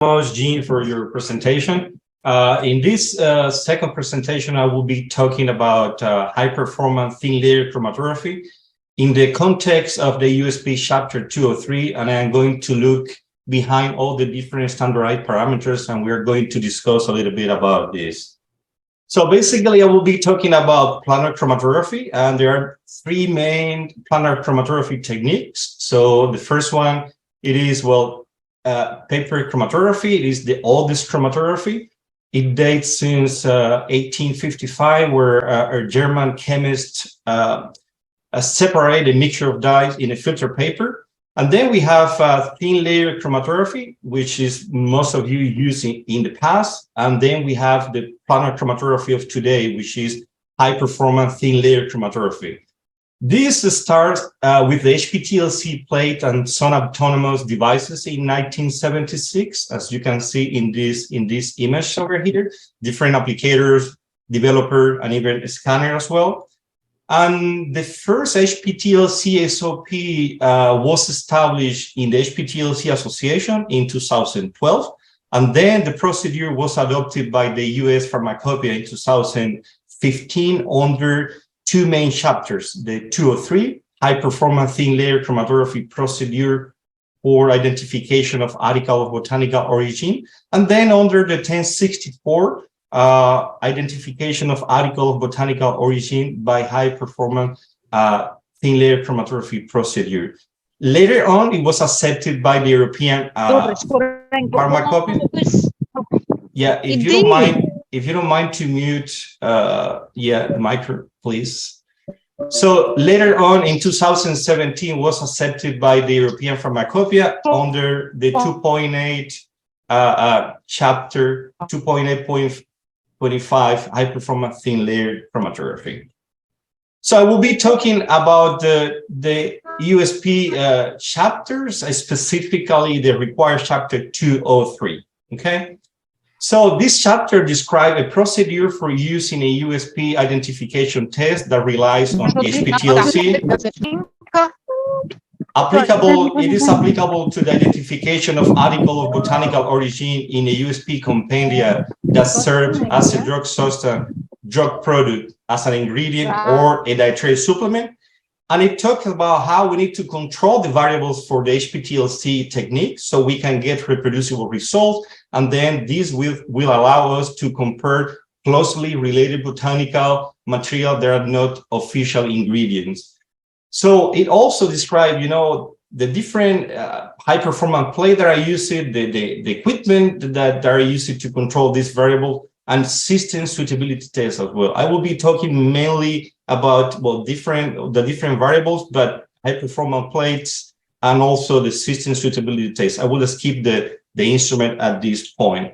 much, Jean, for your presentation. In this second presentation, I will be talking about high-performance thin-layer chromatography in the context of the USP Chapter 203, and I'm going to look behind all the different standardized parameters, and we're going to discuss a little bit about this. So basically, I will be talking about planar chromatography, and there are three main planar chromatography techniques. So the first one, it is, paper chromatography. It is the oldest chromatography. It dates since 1855, where a German chemist separated a mixture of dyes in a filter paper. And then we have thin layer chromatography, which is most of you using in the past. And then we have the planar chromatography of today, which is high performance thin layer chromatography. This starts with the HPTLC plate and some autonomous devices in 1976, as you can see in this image over here, different applicators, developer, and even a scanner as well. And the first HPTLC SOP was established in the HPTLC Association in 2012. And then the procedure was adopted by the US Pharmacopoeia in 2015 under two main chapters, the 203, high-performance thin-layer chromatography procedure for identification of article of botanical origin, and then under the 1064, identification of article of botanical origin by high-performance thin-layer chromatography procedure. Later on, it was accepted by the European Pharmacopoeia. Yeah, if you don't mind to mute, the micro, please. So later on in 2017 was accepted by the European Pharmacopoeia under the 2.8 chapter 2.8.25 high performance thin layer chromatography. So I will be talking about the USP chapters, specifically the required chapter 203. Okay. So this chapter describes a procedure for using a USP identification test that relies on HPTLC. It is applicable to the identification of article of botanical origin in a USP compendia that serves as a drug substance, drug product, as an ingredient or a dietary supplement. And it talks about how we need to control the variables for the HPTLC technique so we can get reproducible results. And then this will allow us to compare closely related botanical material that are not official ingredients. So it also describes, the different high-performance plate that are used, the equipment that are used to control this variable, and system suitability tests as well. I will be talking mainly about the different variables, but high-performance plates and also the system suitability test. I will skip the instrument at this point.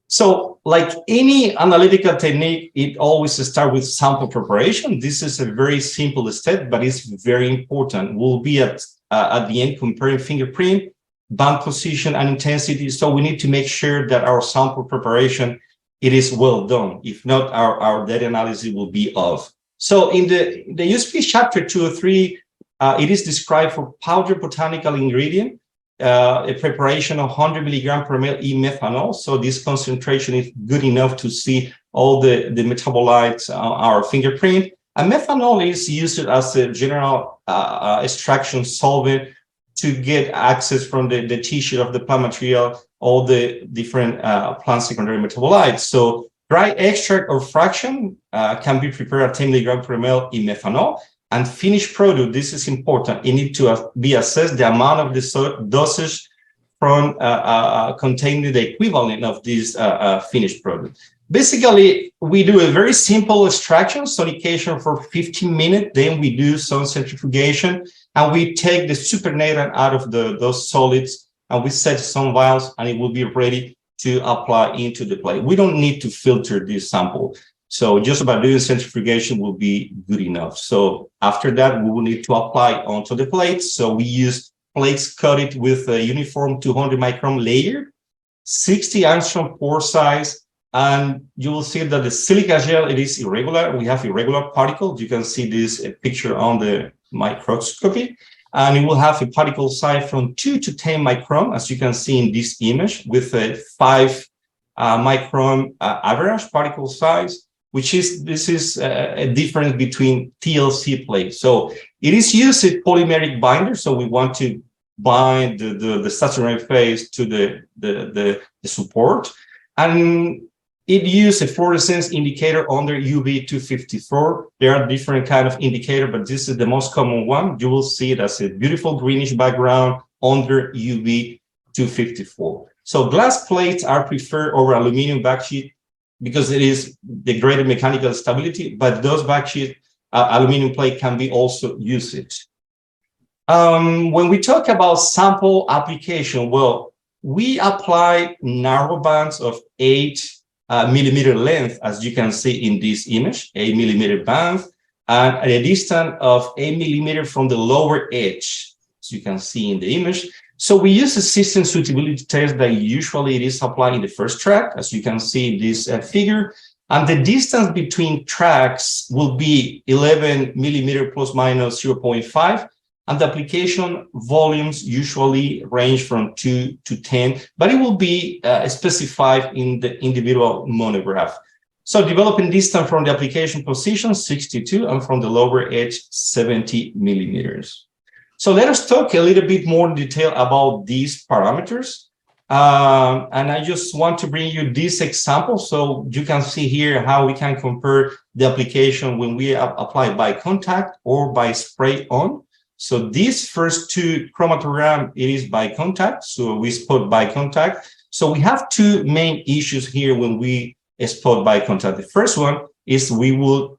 So like any analytical technique, it always starts with sample preparation. This is a very simple step, but it's very important. We'll be at the end comparing fingerprint, band position, and intensity. So we need to make sure that our sample preparation, it is well done. If not, our data analysis will be off. So in the USP Chapter 203, it is described for powder botanical ingredient, a preparation of 100 milligram per ml e-methanol. So this concentration is good enough to see all the metabolites on our fingerprint. And methanol is used as a general extraction solvent to get access from the tissue of the plant material, all the different plant secondary metabolites. So dry extract or fraction can be prepared at 10 milligram per ml e-methanol. And finished product, this is important. It needs to be assessed the amount of the dosage from containing the equivalent of this finished product. Basically, we do a very simple extraction, sonication for 15 minutes. Then we do some centrifugation, and we take the supernatant out of those solids, and we set some vials, and it will be ready to apply into the plate. We don't need to filter this sample. So just by doing centrifugation will be good enough. So after that, we will need to apply onto the plates. So we use plates coated with a uniform 200 micron layer, 60 angstrom pore size, and you will see that the silica gel, it is irregular. We have irregular particles. You can see this picture on the microscopy. And it will have a particle size from 2 to 10 micron, as you can see in this image, with a 5 micron average particle size, which is, this is a difference between TLC plates. So it is used as polymeric binder. So we want to bind the stationary phase to the support. And it uses a fluorescence indicator under UV 254. There are different kind of indicator, but this is the most common one. You will see it as a beautiful greenish background under UV 254. So glass plates are preferred over aluminum backsheet because it is the greater mechanical stability, but those backsheet aluminum plate can be also used. When we talk about sample application, well, we apply narrow bands of 8 millimeter length, as you can see in this image, 8 millimeter band, and at a distance of 8 millimeter from the lower edge, as you can see in the image. So we use a system suitability test that usually it is applied in the first track, as you can see in this figure. And the distance between tracks will be 11 millimeter plus minus 0.5. And the application volumes usually range from 2 to 10, but it will be specified in the individual monograph. So developing distance from the application position, 62, and from the lower edge, 70 millimeters. So let us talk a little bit more in detail about these parameters. And I just want to bring you this example. So you can see here how we can compare the application when we apply by contact or by spray on. So these first two chromatogram, it is by contact. So we spot by contact. So we have two main issues here when we spot by contact. The first one is we will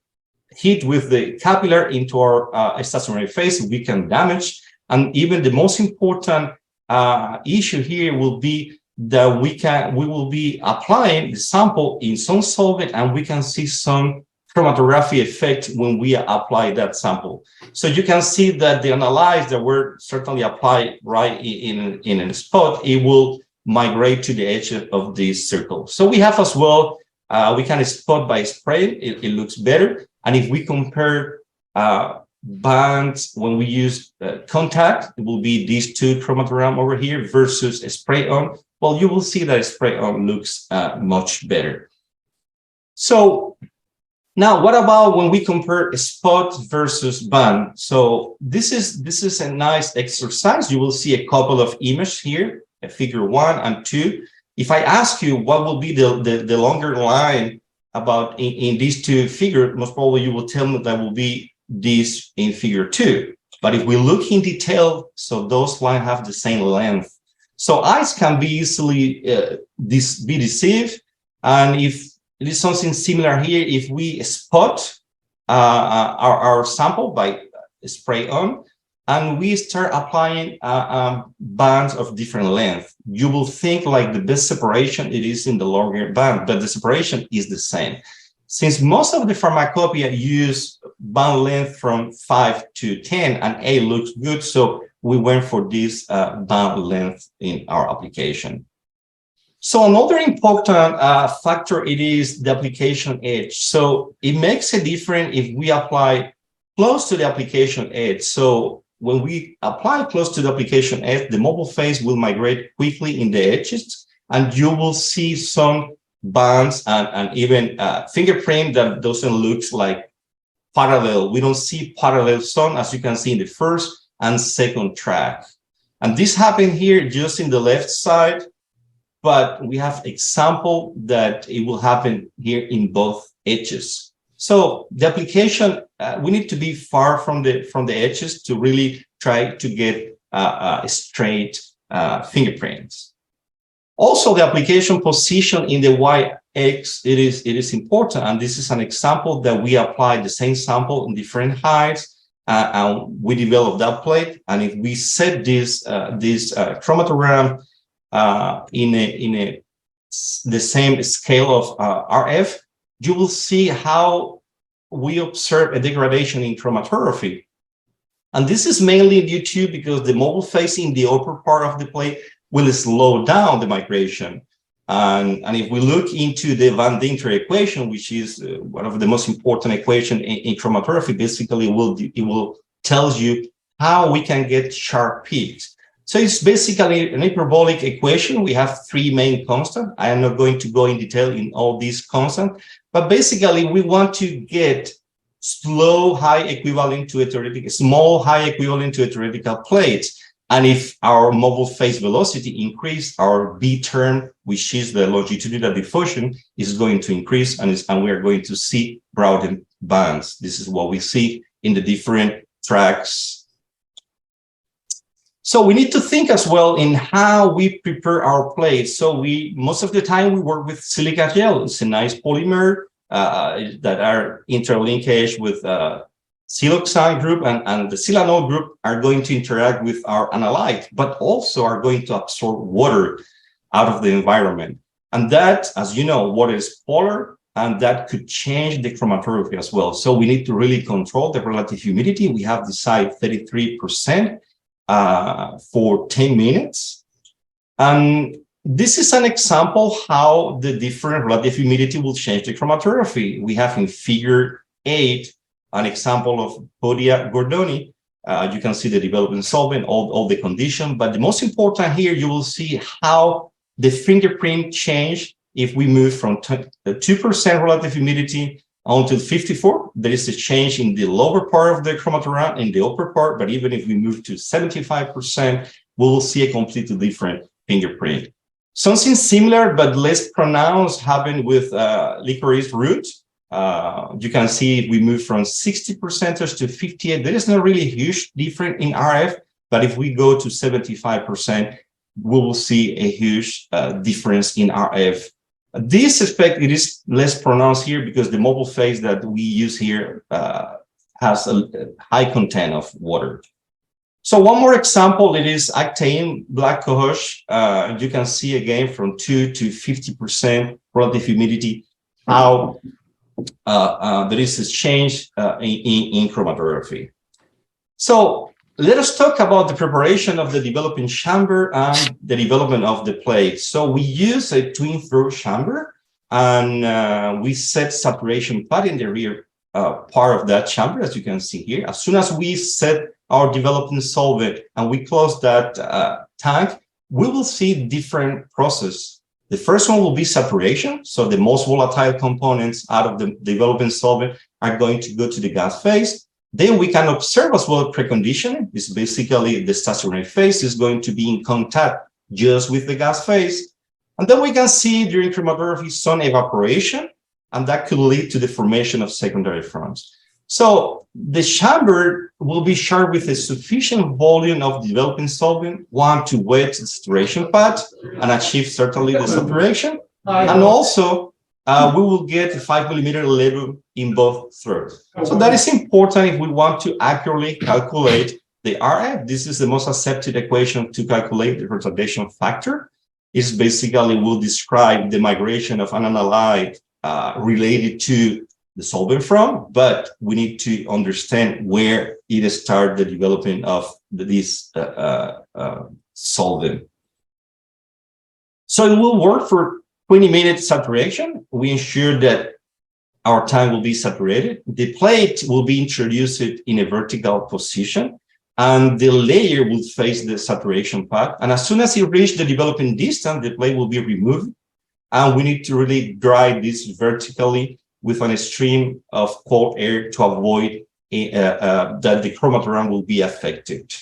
hit with the capillary into our stationary phase, we can damage. And even the most important issue here will be that we will be applying the sample in some solvent and we can see some chromatography effect when we apply that sample. So you can see that the analyze that were certainly applied right in a spot, it will migrate to the edge of this circle. So we have as well, we can spot by spray, it looks better. And if we compare bands when we use contact, it will be these two chromatogram over here versus a spray on. Well, you will see that a spray on looks much better. So now, what about when we compare a spot versus band? So this is a nice exercise. You will see a couple of images here, figure 1 and 2. If I ask you what will be the longer line about in these two figures, most probably you will tell me that will be this in figure 2. But if we look in detail, so those lines have the same length. So eyes can be easily be deceived. And if it is something similar here, if we spot our sample by spray on, and we start applying bands of different length, you will think like the best separation it is in the longer band, but the separation is the same. Since most of the pharmacopoeia use band length from 5 to 10 and 8 looks good, so we went for this band length in our application. So another important factor, it is the application edge. So it makes a difference if we apply close to the application edge. So when we apply close to the application edge, the mobile phase will migrate quickly in the edges, and you will see some bands and even fingerprint that doesn't look like parallel. We don't see parallel zone, as you can see in the first and second track. And this happened here just in the left side, but we have example that it will happen here in both edges. So the application, we need to be far from the edges to really try to get straight fingerprints. Also, the application position in the Y-X, it is important. And this is an example that we apply the same sample in different heights, and we develop that plate. And if we set this chromatogram in the same scale of RF, you will see how we observe a degradation in chromatography. And this is mainly due to because the mobile phase in the upper part of the plate will slow down the migration. And if we look into the Van Dinter equation, which is one of the most important equations in chromatography, basically it will tell you how we can get sharp peaks. So it's basically an hyperbolic equation. We have three main constants. I am not going to go in detail in all these constants, but basically we want to get slow high equivalent to a theoretical, small high equivalent to a theoretical plates. And if our mobile phase velocity increase, our B term, which is the longitudinal diffusion, is going to increase, and we are going to see broadened bands. This is what we see in the different tracks. So we need to think as well in how we prepare our plates. So most of the time we work with silica gel. It's a nice polymer that are interlinkage with siloxane group, and the silanol group are going to interact with our analyte, but also are going to absorb water out of the environment. And that, as you know, water is polar, and that could change the chromatography as well. So we need to really control the relative humidity. We have decided 33%. For 10 minutes. And this is an example how the different relative humidity will change the chromatography. We have in figure 8 an example of Podia gordoni. You can see the development solvent, all the condition, but the most important here, you will see how the fingerprint change if we move from 2% relative humidity until 54, there is a change in the lower part of the chromatogram, in the upper part, but even if we move to 75%, we will see a completely different fingerprint. Something similar but less pronounced happened with licorice root. You can see if we move from 60% to 58, there is not really a huge difference in RF, but if we go to 75%, we will see a huge difference in RF. This effect, it is less pronounced here because the mobile phase that we use here has a high content of water. So one more example, it is octane black cohosh. You can see again from 2 to 50% relative humidity, how there is a change in chromatography. So let us talk about the preparation of the developing chamber and the development of the plate. So we use a twin throw chamber, and we set saturation pad in the rear part of that chamber, as you can see here. As soon as we set our developing solvent and we close that tank, we will see different process. The first one will be saturation. So the most volatile components out of the developing solvent are going to go to the gas phase. Then we can observe as well preconditioning. It's basically the stationary phase is going to be in contact just with the gas phase. And then we can see during chromatography some evaporation, and that could lead to the formation of secondary fronts. So the chamber will be shared with a sufficient volume of developing solvent, one to wet the saturation pad and achieve certainly the saturation. And also we will get a 5mm level in both throws. So that is important if we want to accurately calculate the RF. This is the most accepted equation to calculate the retardation factor. It's basically will describe the migration of an analyte related to the solvent from, but we need to understand where it starts the development of this solvent. So it will work for 20-minute saturation. We ensure that our tank will be saturated. The plate will be introduced in a vertical position, and the layer will face the saturation pad. And as soon as it reaches the developing distance, the plate will be removed. And we need to really dry this vertically with an stream of cold air to avoid that the chromatogram will be affected.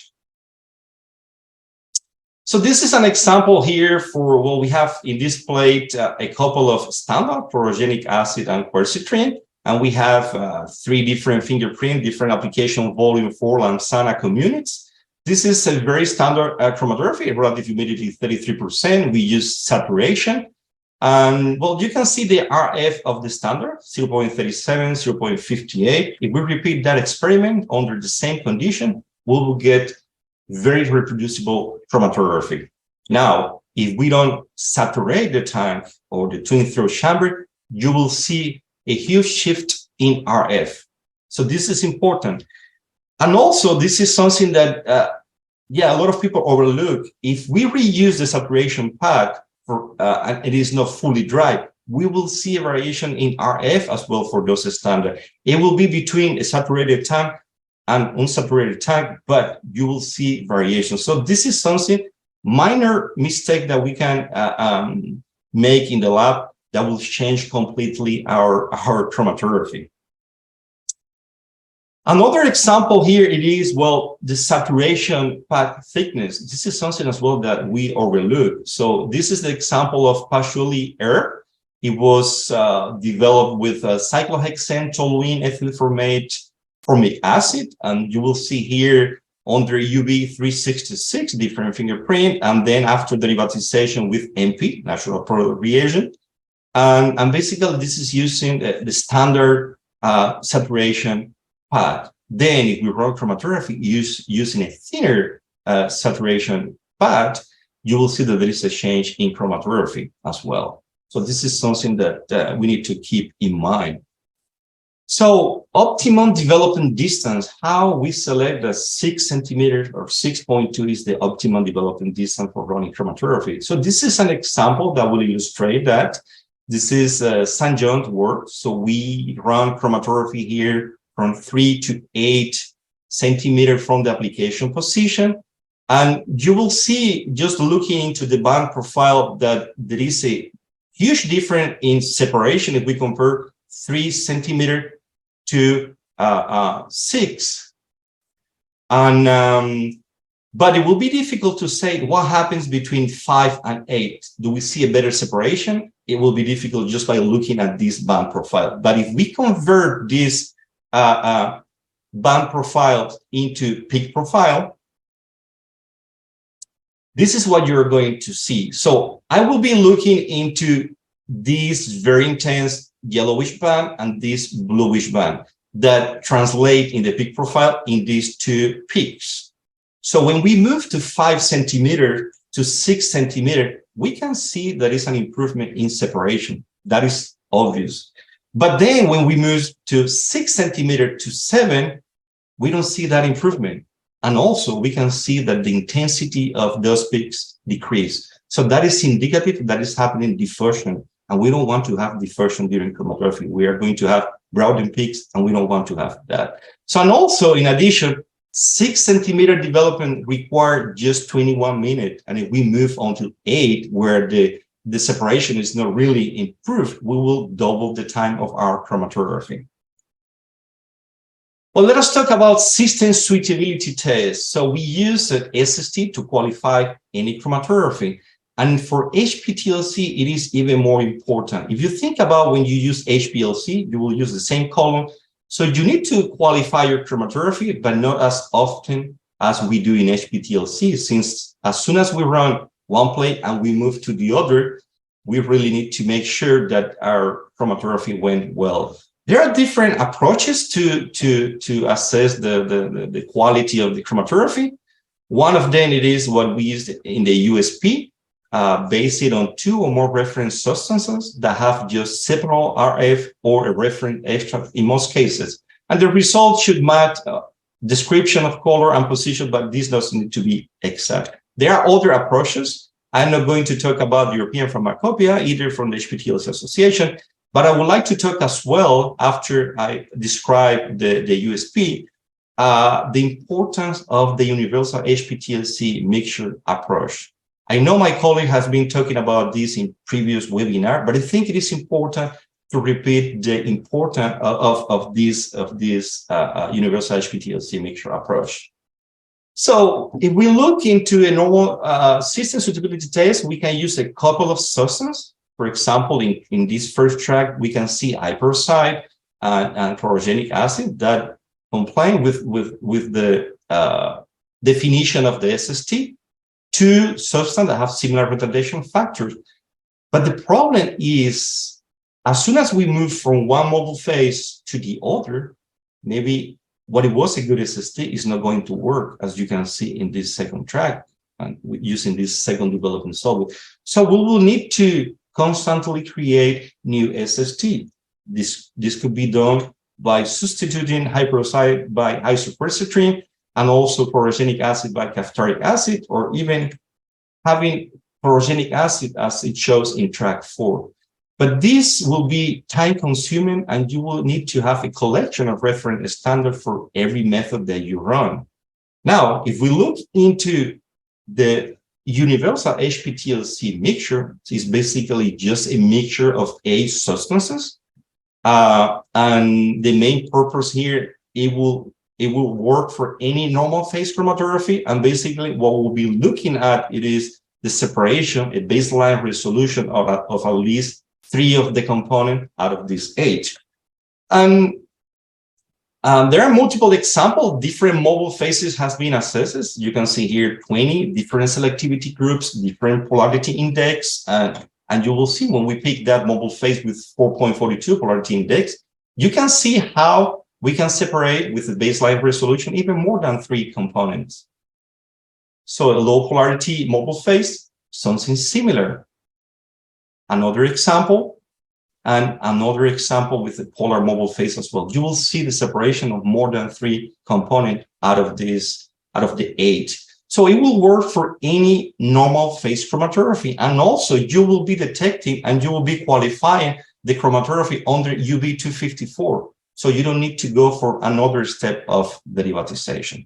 So this is an example here for what we have in this plate, a couple of standard porogenic acid and quercetin, and we have 3 different fingerprint, different application volume for Lansana communities. This is a very standard chromatography, relative humidity 33%. We use saturation. And well, you can see the RF of the standard, 0.37, 0.58. If we repeat that experiment under the same condition, we will get very reproducible chromatography. Now, if we don't saturate the tank or the twin throw chamber, you will see a huge shift in RF. So this is important. And also, this is something that, a lot of people overlook. If we reuse the saturation pad, and it is not fully dry, we will see a variation in RF as well for those standard. It will be between a saturated tank and unsaturated tank, but you will see variations. So this is something minor mistake that we can make in the lab that will change completely our chromatography. Another example here, it is, well, the saturation pad thickness. This is something as well that we overlook. So this is the example of patchouli herb. It was developed with cyclohexane, toluene, ethyl formate, formic acid, and you will see here under UV 366 different fingerprint, and then after derivatization with MP, natural product reagent. And basically, this is using the standard saturation pad. Then, if we run chromatography using a thinner saturation pad, you will see that there is a change in chromatography as well. So this is something that we need to keep in mind. So optimum development distance, how we select the 6 centimeters or 6.2 is the optimum development distance for running chromatography. So this is an example that will illustrate that. This is St. John's wort. So we run chromatography here from 3 to 8 centimeters from the application position. And you will see, just looking into the band profile, that there is a huge difference in separation if we compare 3 centimeters to 6. And but it will be difficult to say what happens between 5 and 8. Do we see a better separation? It will be difficult just by looking at this band profile. But if we convert this band profile into peak profile, this is what you're going to see. So I will be looking into this very intense yellowish band and this bluish band that translate in the peak profile in these two peaks. So when we move to 5 centimeters to 6 centimeters, we can see there is an improvement in separation. That is obvious. But then when we move to 6 centimeters to 7, we don't see that improvement. And also we can see that the intensity of those peaks decrease. So that is indicative that is happening diffusion. And we don't want to have diffusion during chromatography. We are going to have broadened peaks, and we don't want to have that. So, and also in addition, 6 centimeter development required just 21 minutes. And if we move on to 8, where the separation is not really improved, we will double the time of our chromatography. Well, let us talk about system suitability tests. So we use an SST to qualify any chromatography. And for HPTLC, it is even more important. If you think about when you use HPLC, you will use the same column. So you need to qualify your chromatography, but not as often as we do in HPTLC, since as soon as we run one plate and we move to the other, we really need to make sure that our chromatography went well. There are different approaches to assess the quality of the chromatography. One of them, it is what we use in the USP, based on 2 or more reference substances that have just separate RF or a reference extract in most cases. And the result should match description of color and position, but this doesn't need to be exact. There are other approaches. I'm not going to talk about European Pharmacopoeia, either from the HPTLC Association, but I would like to talk as well, after I describe the USP, the importance of the universal HPTLC mixture approach. I know my colleague has been talking about this in previous webinar, but I think it is important to repeat the importance of this universal HPTLC mixture approach. So if we look into a normal system suitability test, we can use a couple of substances. For example, in this first track, we can see hyperoxide and chlorogenic acid that comply with the definition of the SST. 2 substances that have similar retardation factors. But the problem is, as soon as we move from one mobile phase to the other, maybe what it was a good SST is not going to work, as you can see in this second track, and using this second development solvent. So we will need to constantly create new SST. This could be done by substituting hyperoxide by isopercitrine, and also chlorogenic acid by caphtoric acid, or even having chlorogenic acid as it shows in track 4. But this will be time consuming, and you will need to have a collection of reference standards for every method that you run. Now, if we look into the universal HPTLC mixture, it's basically just a mixture of 8 substances. And the main purpose here, it will work for any normal phase chromatography. And basically what we'll be looking at, it is the separation, a baseline resolution of at least 3 of the component out of these 8. And there are multiple examples. Different mobile phases has been assessed. You can see here 20 different selectivity groups, different polarity index, and you will see when we pick that mobile phase with 4.42 polarity index, you can see how we can separate with the baseline resolution even more than 3 components. So a low polarity mobile phase, something similar. Another example, and another example with the polar mobile phase as well. You will see the separation of more than 3 components out of the 8. So it will work for any normal phase chromatography. And also you will be detecting and you will be qualifying the chromatography under UV 254. So you don't need to go for another step of derivatization.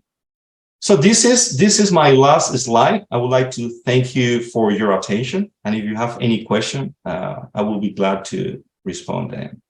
So this is my last slide. I would like to thank you for your attention. And if you have any question, I will be glad to respond then.